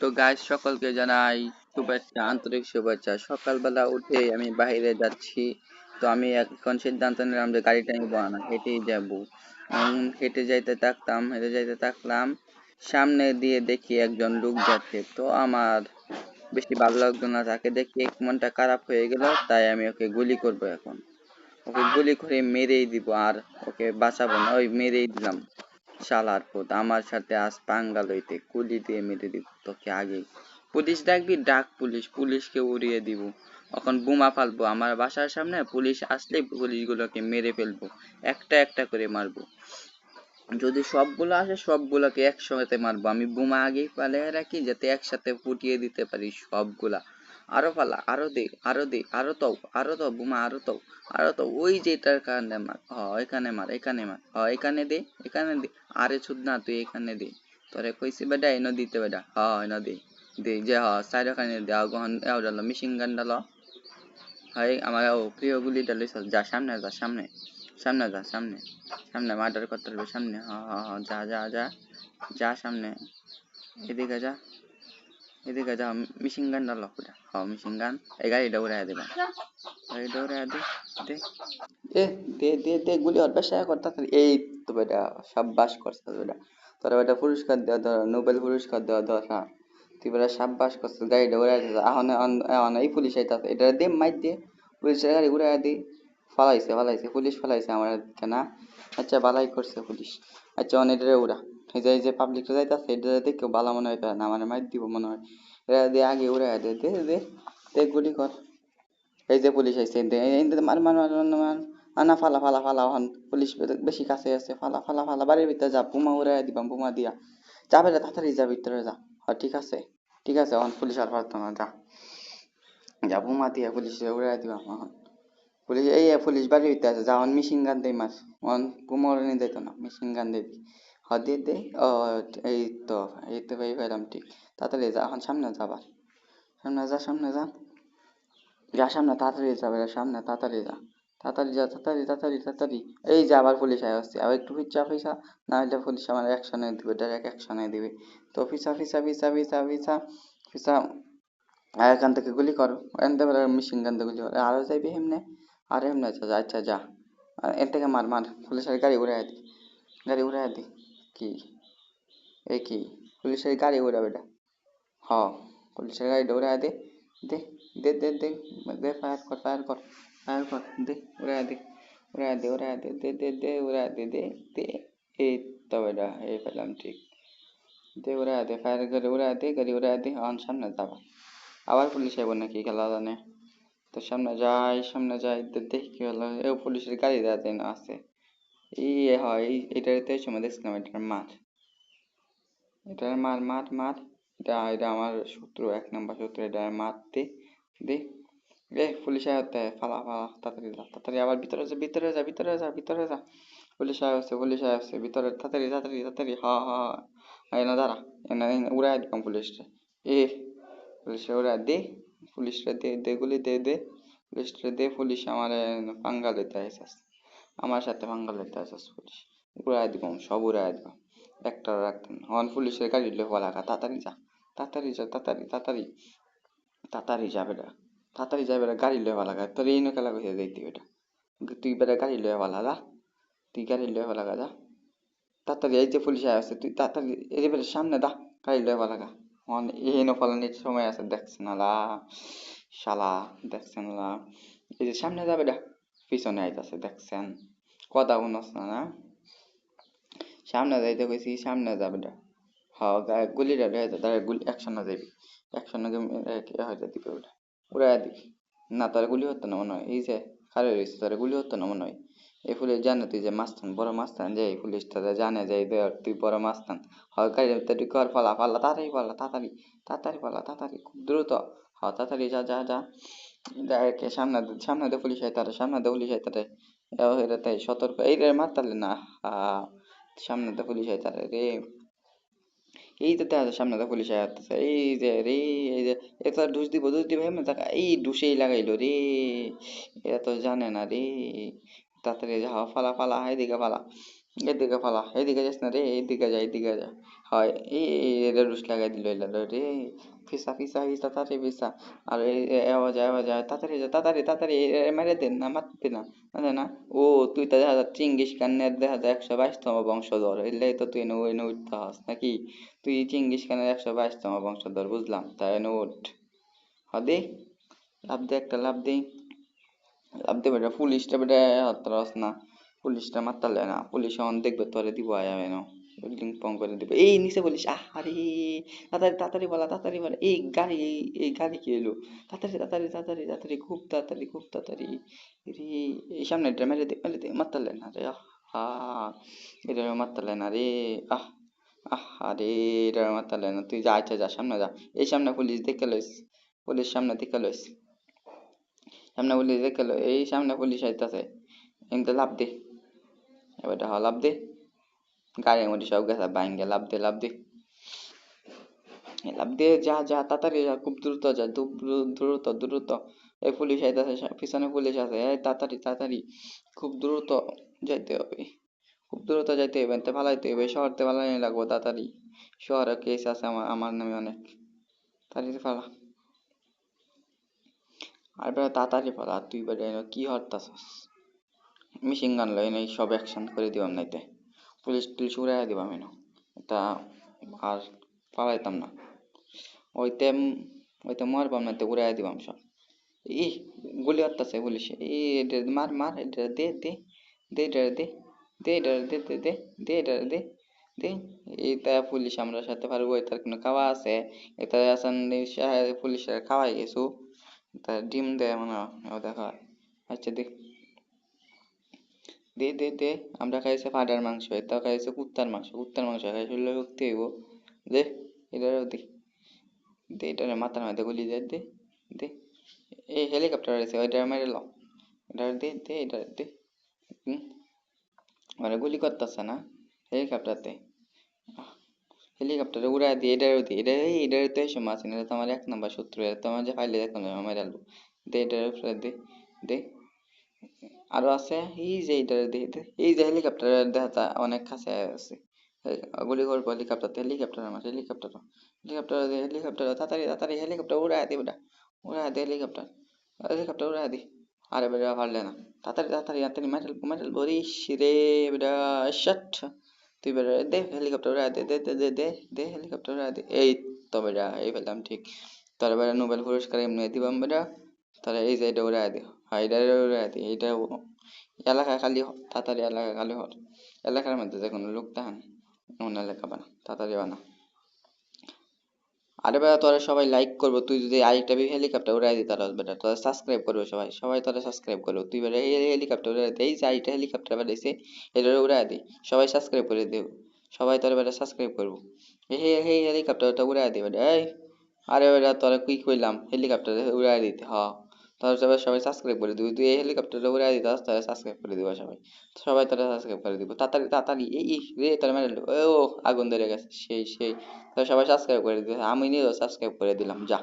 তো গাইস সকলকে জানাই শুভেচ্ছা, আন্তরিক শুভেচ্ছা। সকালবেলা উঠে আমি বাইরে যাচ্ছি। তো আমি এখন সিদ্ধান্ত নিলাম যে গাড়িটা নিব না, হেঁটেই যাব। হেঁটে যাইতে থাকলাম। সামনে দিয়ে দেখি একজন লোক যাচ্ছে, তো আমার বেশি ভালো লাগলো না, তাকে দেখে মনটা খারাপ হয়ে গেল। তাই আমি ওকে গুলি করব এখন। ওকে গুলি করে মেরেই দিব, আর ওকে বাঁচাবো না, ওই মেরেই দিলাম। শালার পুত আমার সাথে আজ পাঙ্গা লইতে, গুলি দিয়ে মেরে দিব তোকে আগেই। পুলিশ ডাকবি, ডাক পুলিশ, পুলিশকে উড়িয়ে দিব। এখন বোমা ফালবো আমার বাসার সামনে, পুলিশ আসলে পুলিশগুলোকে মেরে ফেলবো, একটা একটা করে মারবো। যদি সবগুলো আসে সবগুলোকে একসাথে মারবো। আমি বোমা আগেই ফালিয়ে রাখি যাতে একসাথে ফুটিয়ে দিতে পারি সবগুলা। আরো ফালা, আরো দে, আরো দে, আরো দাও বোমা, আরো দাও। ওই যেটার কারণে মার, এখানে মার, এখানে মার, এখানে দে, এখানে দে। আরে চুদ না, তুই এখানে দে। তোরে কইছি বেটা এনে দিতে বেটা, এনে দে। দে যে সাইড ওখানে দে, গহন ডালো মেশিন গান ডালো। হয় আমার প্রিয় গুলিটা লইছ, যা সামনে যা, সামনে সামনে যা, সামনে সামনে মার্ডার করতে হবে সামনে। যা যা যা যা সামনে, এদিকে যা, এদিকে যা। মেশিন গান ডালো পুরা, মেশিন গান। এই গাড়িটা উড়াই দিবা, গাড়িটা উড়াই দে। দে এ দে দে দে গুলি ওর বেশা করতে। এই তো বেটা সাব্বাস করছিস বেটা, তোরা বেটা পুরস্কার দেওয়া ধর, নোবেল পুরস্কার দেওয়া ধর। হ্যাঁ তুই বেটা সাব্বাস করছিস, গাড়িটা উড়াই দিস। এখন এখন এই পুলিশ আইতাছে, এটা দে মাইর দে, পুলিশের গাড়ি উড়াই দি। ফালাইছে পুলিশ, ফালাইছে আমার কেনা। আচ্ছা বালাই করছে পুলিশ। আচ্ছা অন এটারে উড়া, এই যে পাবলিকরা যাইতাছে, এটা দেখে ভালো মনে হয় না, আমার মাইর দিব মনে হয়। এটা দে আগে উড়াই দে, দে দে দে গুলি কর। এই যে পুলিশ আইছে, দে মার মার মার মার মার। আনা ফালা ফালা ফালা, হন পুলিশ বেশি কাছে আছে, ফালা ফালা ফালা, বাড়ির ভিতরে যা, বোমা উড়াই দিবাম, বোমা দিয়া যাবে রে, তাড়াতাড়ি যা ভিতরে যা। ঠিক আছে, ঠিক আছে, এখন পুলিশ আর পারতো না, যা যা বোমা দিয়া পুলিশ উড়াই দিবাম এখন। পুলিশ এই পুলিশ বাড়ির ভিতরে আছে, যা অন মেশিন গান দেই মার। অন বোমা উড়ানি দিত না, মেশিন গান দিবি। দে দে। ও এই তো, এই তো ভাই পাইলাম, ঠিক। তাড়াতাড়ি যা, এখন সামনে যাবার, সামনে যা, সামনে যা, যা সামনে তাড়াতাড়ি যাবে, সামনে তাড়াতাড়ি যা, তাড়াতাড়ি যা, তাড়াতাড়ি তাড়াতাড়ি তাড়াতাড়ি। এই যে আবার পুলিশ আয় আসছে, আবার একটু ফিচা ফিসা, না হলে পুলিশ আমার অ্যাকশনে দিবে, ডাইরেক্ট অ্যাকশনে দিবে। তো ফিসা ফিসা ফিসা ফিসা ফিসা ফিসা, আর এখান থেকে গুলি করো, এনতে পারে মেশিন গান দিয়ে গুলি করো, আরো যাইবি এমনি, আর এমনি আচ্ছা যা, আচ্ছা যা। এর থেকে মার মার, পুলিশের গাড়ি উড়াই দি, গাড়ি উড়াই দি। কি এ কি, পুলিশের গাড়ি উড়াবে এটা। হ, পুলিশের গাড়িটা উড়াই দে, দে দে দে দে, দে ফায়ার কর, ফায়ার কর, ফায়ার কর, দে উড়াই দে, উড়াই দে, উড়াই দে, দে দে দে উড়াই দে, দে দে। এই তো বেটা, এই পেলাম, ঠিক। দে উড়াই দে, ফায়ার করে উড়াই দে, গাড়ি উড়াই দে, অন সামনে যাবা। আবার পুলিশ আইব নাকি খেলা জানে। তো সামনে যাই, দেখি কি হলো। এও পুলিশের গাড়ি দেওয়া যায় না, আছে। এই হয় এটাতে সময় দেখছিলাম, এটার মার, এটার মার মার মার। এটা এটা আমার শত্রু, এক নম্বর শত্রু, এটা মারতে দে। এ পুলিশ আয়তে, ফালা ফালা, তাড়াতাড়ি যা, তাড়াতাড়ি আবার ভিতরে যা, ভিতরে যা, ভিতরে যা, ভিতরে যা। পুলিশ আসছে, পুলিশ আসছে ভিতরে, তাড়াতাড়ি তাড়াতাড়ি তাড়াতাড়ি। এনে দাঁড়া, এনে উড়াই দিলাম পুলিশটা। এ পুলিশে উড়াই দে, পুলিশটা দে, দে গুলি দে দে, পুলিশটা দে। পুলিশ আমার পাঙ্গা লইতে আইসাস, আমার সাথে পাঙ্গা লইতে আইসাস পুলিশ। উড়াই দিব, সব উড়াই দিব, একটা রাখতেন। হন পুলিশের গাড়ি লই লাগা, তাড়াতাড়ি যা, তাড়াতাড়ি যা, তাড়াতাড়ি তাড়াতাড়ি তাড়াতাড়ি যাবে না, তাড়াতাড়ি যাবে না, গাড়ি লইবা লাগা। তোর এই নকেলা কইছে যাইতি বেটা, তুই বেটা গাড়ি লইবা লাগা, তুই গাড়ি লইবা লাগা, যা তাড়াতাড়ি। এই যে পুলিশ আসছে, তুই তাড়াতাড়ি এই যে বেটা সামনে দা, গাড়ি লইবা লাগা। হন এই নফলানির সময় আছে, দেখছেন না শালা, দেখছেন না। এই যে সামনে যাবে ডা, পিছনে আইতাছে, দেখছেন। কথা শুনস না না, সামনে যাইতে কইছি, সামনে যাবে ডা। গুলিটা রেখে তারা গুলি একশনে যাবি, একশনে হয়তো দিবে ওটা, উড়াই দিবি। না তার গুলি হতো না মনে হয়, এই যে খারে রয়েছে, তার গুলি হতো না মনে হয়। এই পুলিশ জানে তুই যে মাস্তান, বড় মাস্তান, যে এই পুলিশ তারা জানে যে তুই বড় মাস্তান। গাড়ি তুই কর, পালা পালা, তাড়াতাড়ি পালা, তাড়াতাড়ি তাড়াতাড়ি পালা, তাড়াতাড়ি খুব দ্রুত। তাড়াতাড়ি যা যা যা। সামনে সামনে দিয়ে পুলিশ আয়, তারা সামনে দিয়ে পুলিশ আয়, তারা এটা তাই সতর্ক, এই রে মারতালে না। সামনে দিয়ে পুলিশ আয় তারা রে। এই তো দেখা যায় সামনে তো পুলিশ আসতেছে, এই যে রে, এই যে এটা ডুস দিব এমনি টাকা, এই ডুসেই লাগাইলো রে। এরা তো জানে না রে। তাড়াতাড়ি যা, ফালা ফালা, এদিকে ফালা, এদিকে ফালা, এদিকে যাস না রে, এদিকে যা, এদিকে যা। হয় এটা রুশ লাগাই দিল এলা রে, ফিসা ফিসা ফিসা তাড়াতাড়ি ফিসা। আর আওয়াজ আয় তাড়াতাড়ি যা, তাড়াতাড়ি তাড়াতাড়ি মেরে দেন না, মারতে না মানে না। ও তুই তো দেখা যায় চিঙ্গিস খানের দেখা যায় 122তম বংশধর, এলে তো তুই এনে উঠতে হস নাকি? তুই চিঙ্গিস খানের 122তম বংশধর, বুঝলাম, তাই এনে উঠ। হদে লাভ দে, একটা লাভ দে, লাভ দে বেটা, পুলিশটা বেটা হতরস না, পুলিশটা মারতালে না, পুলিশ এখন দেখবে তোরে দিব আয়া এনো, বিল্ডিং পং করে দিবে। এই নিচে পুলিশ, আরে তাড়াতাড়ি তাড়াতাড়ি বলা, তাড়াতাড়ি বলা, এই গাড়ি এই গাড়ি কি এলো, তাড়াতাড়ি তাড়াতাড়ি তাড়াতাড়ি তাড়াতাড়ি, খুব তাড়াতাড়ি খুব তাড়াতাড়ি। রে এই সামনে এটা মেরে দে মারতালে না রে, আহা এটা মারতালে না রে, আহ আরে এটা মারতালে না, তুই যা, আচ্ছা যা সামনে যা, এই সামনে পুলিশ দেখে লইস, পুলিশ সামনে দেখে লইস, সামনে পুলিশ দেখে লো, এই সামনে পুলিশ আইতাছে, এমনি লাভ দে, এবার লাভ দে, গাড়ির মধ্যে সব গেছে বাইঙ্গে, লাভ দে লাভ দে, লাভ দে, যা যা তাড়াতাড়ি যা, খুব দ্রুত যা, দ্রুত দ্রুত। এই পুলিশ আইতাছে, পিছনে পুলিশ আছে, এই তাড়াতাড়ি তাড়াতাড়ি, খুব দ্রুত যাইতে হবে, খুব দ্রুত যাইতে হবে, এনতে পালাইতে হবে, শহরতে পালাই লাগবো তাড়াতাড়ি, শহরে কেস আছে আমার আমার নামে অনেক, তাড়াতাড়ি পালা, আর বেটা তাড়াতাড়ি পালা, তুই বেটা কি হরতাছস, মেশিন গান লই নাই সব অ্যাকশন করে দিবাম নাইতে, পুলিশ টুলিশ উড়াইয়া দিবাম এনো, তা আর পালাইতাম না, ওইতে ওইতে মরবাম না, তো উড়াইয়া দিবাম সব। ই গুলি হত্যাছে পুলিশ, এটা মার মার, এটা দে দে দে, এটা দে দে, এটা দে দে দে দে, এটা দে দে। এটা পুলিশ আমরা সাথে পারবো, এটার কোনো খাওয়া আছে? এটা আসান পুলিশের খাওয়াই গেছু, তা ডিম দেয় মনে হয়, ও দেখা, আচ্ছা দে দে দে দে, আমরা খাইছে ফাডার মাংস, এটা খাইছে কুত্তার মাংস, কুত্তার মাংস খাই শরীরে শক্তি হইব, দে এটারও দে, দে এটার মাথার মধ্যে গুলি দে দে দে, এই হেলিকপ্টার আছে ওইটা মেরে লো, এটা দে দে এটা দে, হুম, মানে গুলি করতেছে না হেলিকপ্টারতে, হেলিকপ্টারে উড়াই দিয়ে এটারও দি, এটার তো এই সময় আছে না, এটা তো আমার 1 নম্বর শত্রু, এটা তো আমার যে ফাইলে দেখো না মেরে আলু, দে এটার উপরে দে দে, আরো আছে, এই যে এইটার দে দে, এই যে হেলিকপ্টার দেখা যায় অনেক কাছে আছে, গুলি করবো হেলিকপ্টার, হেলিকপ্টার আমার হেলিকপ্টার, হেলিকপ্টার দে, হেলিকপ্টার তাড়াতাড়ি তাড়াতাড়ি, হেলিকপ্টার উড়াই দে বেটা, উড়াই দে হেলিকপ্টার, হেলিকপ্টার উড়াই দে, আরে বেটা পারলে না, তাড়াতাড়ি তাড়াতাড়ি তাড়াতাড়ি মেডেল মেডেল বরিস রে বেটা, শট, তুই বেটা দে হেলিকপ্টার উড়াই দে দে দে দে দে দে, হেলিকপ্টার উড়াই দে, এই তো বেটা এই পেলাম ঠিক, তোর বেটা নোবেল পুরস্কার এমনি দিবাম বেটা, তাহলে এই যে এটা উড়াই দে, হ্যাঁ এটা উড়াই দে, এইটা এলাকায় খালি তাড়াতাড়ি, এলাকায় খালি হর, এলাকার মধ্যে যে কোনো লোক তাহান এমন এলাকা বানা, তাড়াতাড়ি বানা। আরে বেটা তোরা সবাই লাইক করবো, তুই যদি আরেকটা হেলিকপ্টার উড়াই দিতে পারস বেটা, তোরা সাবস্ক্রাইব করবে সবাই, সবাই তোরা সাবস্ক্রাইব করবো, তুই বেটা এই হেলিকপ্টার উড়াই দে, এই যে আরেকটা হেলিকপ্টার বানাইছে এটা উড়াই দে, সবাই সাবস্ক্রাইব করে দেব, সবাই তোরা বেটা সাবস্ক্রাইব করবো, এই হেলিকপ্টারটা উড়াই দে বেটা, এই আরে বেটা তোরা কি কইলাম হেলিকপ্টার উড়াই দিতে, হ তোরা সবাই সবাই সাবস্ক্রাইব করে দিবি, তুই এই হেলিকপ্টারটা উড়াই দিতে তারা সাবস্ক্রাইব করে দিবা সবাই, সবাই তারা সাবস্ক্রাইব করে দিব, তাড়াতাড়ি তাড়াতাড়ি, এই রে তারা মেরে ও আগুন ধরে গেছে, সেই সেই, তারা সবাই সাবস্ক্রাইব করে দিবে, আমি নিজেও সাবস্ক্রাইব করে দিলাম, যা।